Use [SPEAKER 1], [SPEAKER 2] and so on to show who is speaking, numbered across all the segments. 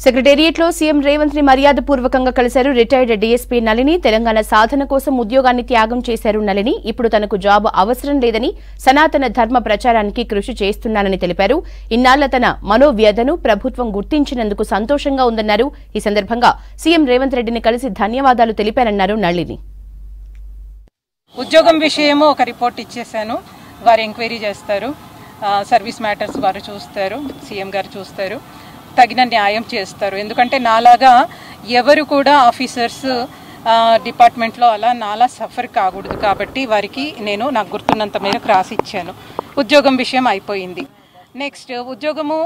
[SPEAKER 1] Secretariat లో CM Revanth ని మర్యాదపూర్వకంగా కలిశారు రిటైర్డ్ డీఎస్పీ నళిని. తెలంగాణ సాధన కోసం ఉద్యోగాన్ని త్యాగం చేశారు నళిని. ఇప్పుడు తనకు జాబ్ అవసరం లేదని, సనాతన ధర్మ ప్రచారానికి కృషి చేస్తున్నానని తెలిపారు. ఇన్నాళ్ల తన మనోవ్యధను ప్రభుత్వం గుర్తించినందుకు సంతోషంగా ఉందన్నారు. ఈ సందర్భంగా సీఎం రేవంత్ రెడ్డిని కలిసి ధన్యవాదాలు తెలిపారన్నారు నళిని.
[SPEAKER 2] ఉద్యోగం విషయము ఒక రిపోర్ట్ ఇచ్చేశాను. వారు ఎంక్వైరీ చేస్తారు, సర్వీస్ మ్యాటర్స్ వారు చూస్తారు, సీఎం గారు చూస్తారు, తగిన న్యాయం చేస్తారు. ఎందుకంటే నాలాగా ఎవరు కూడా ఆఫీసర్స్ డిపార్ట్మెంట్లో అలా నాలా సఫర్ కాకూడదు కాబట్టి వారికి నేను నాకు గుర్తున్నంత మేరకు రాసి ఇచ్చాను. ఉద్యోగం విషయం అయిపోయింది. నెక్స్ట్ ఉద్యోగము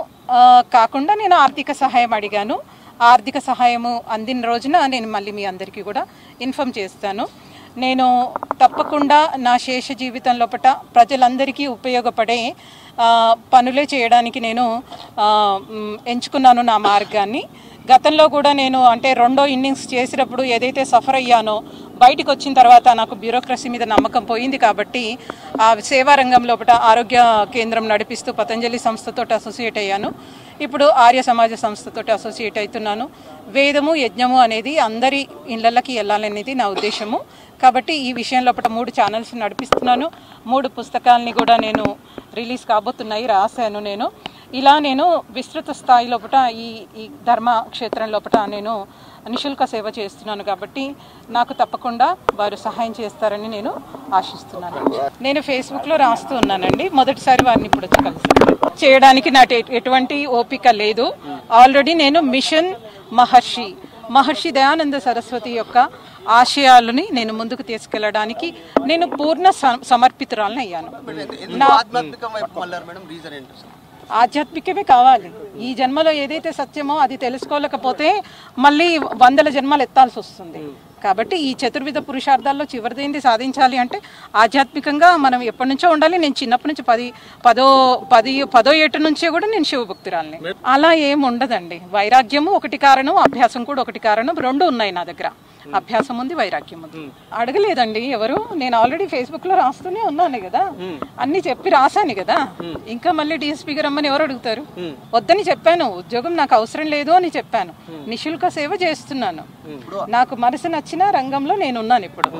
[SPEAKER 2] కాకుండా నేను ఆర్థిక సహాయం అడిగాను. ఆర్థిక సహాయము అందిన రోజున నేను మళ్ళీ మీ అందరికీ కూడా ఇన్ఫామ్ చేస్తాను. నేను తప్పకుండా నా శేష జీవితం లోపల ప్రజలందరికీ ఉపయోగపడే పనులే చేయడానికి నేను ఎంచుకున్నాను నా మార్గాన్ని. గతంలో కూడా నేను అంటే రెండో ఇన్నింగ్స్ చేసినప్పుడు ఏదైతే సఫర్ అయ్యానో బయటికి వచ్చిన తర్వాత నాకు బ్యూరోక్రసీ మీద నమ్మకం పోయింది కాబట్టి ఆ సేవా రంగం లోపల ఆరోగ్య కేంద్రం నడిపిస్తూ పతంజలి సంస్థతో అసోసియేట్ అయ్యాను. ఇప్పుడు ఆర్య సమాజ సంస్థతో అసోసియేట్ అవుతున్నాను. వేదము యజ్ఞము అనేది అందరి ఇళ్లకి వెళ్ళాలనేది నా ఉద్దేశము. కాబట్టి ఈ విషయం లోపల 3 ఛానల్స్ నడిపిస్తున్నాను. 3 పుస్తకాలని కూడా నేను రిలీజ్ కాబోతున్నాయి, రాశాను. నేను ఇలా నేను విస్తృత స్థాయి లోపల ఈ ధర్మ క్షేత్రం లోపల నేను నిశుల్క సేవ చేస్తున్నాను. కాబట్టి నాకు తప్పకుండా వారు సహాయం చేస్తారని నేను ఆశిస్తున్నాను. నేను ఫేస్బుక్లో రాస్తూ ఉన్నానండి. మొదటిసారి వారిని ఇప్పుడు వచ్చి కలిసి చేయడానికి నాకు ఎటువంటి ఓపిక లేదు. ఆల్రెడీ నేను మిషన్ మహర్షి దయానంద సరస్వతి యొక్క ఆశయాలని నేను ముందుకు తీసుకెళ్లడానికి నేను పూర్ణ సమర్పితురాలను అయ్యాను. ఆధ్యాత్మికమే కావాలి. ఈ జన్మలో ఏదైతే సత్యమో అది తెలుసుకోలేకపోతే మళ్ళీ 100 జన్మలు ఎత్తాల్సి వస్తుంది. కాబట్టి ఈ చతుర్విధ పురుషార్థాల్లో చివరిదేంది సాధించాలి అంటే ఆధ్యాత్మికంగా మనం ఎప్పటి నుంచో ఉండాలి. నేను చిన్నప్పటి నుంచి 10 ఏట నుంచే కూడా నేను శివభక్తురాలని. అలా ఏం ఉండదండి. వైరాగ్యము ఒకటి కారణం, అభ్యాసం కూడా ఒకటి కారణం. 2 ఉన్నాయి నా దగ్గర. అభ్యాసం ఉంది, వైరాగ్యం ఉంది. అడగలేదండి ఎవరు. నేను ఆల్రెడీ ఫేస్బుక్ లో రాస్తూనే ఉన్నాను కదా, అన్ని చెప్పి రాశాను కదా. ఇంకా మళ్ళీ డిఎస్పీకి రమ్మని ఎవరు అడుగుతారు? వద్దని చెప్పాను. ఉద్యోగం నాకు అవసరం లేదు అని చెప్పాను. నిశుల్క సేవ చేస్తున్నాను. నాకు మనసు నచ్చిన రంగంలో నేను ఉన్నాను ఇప్పుడు.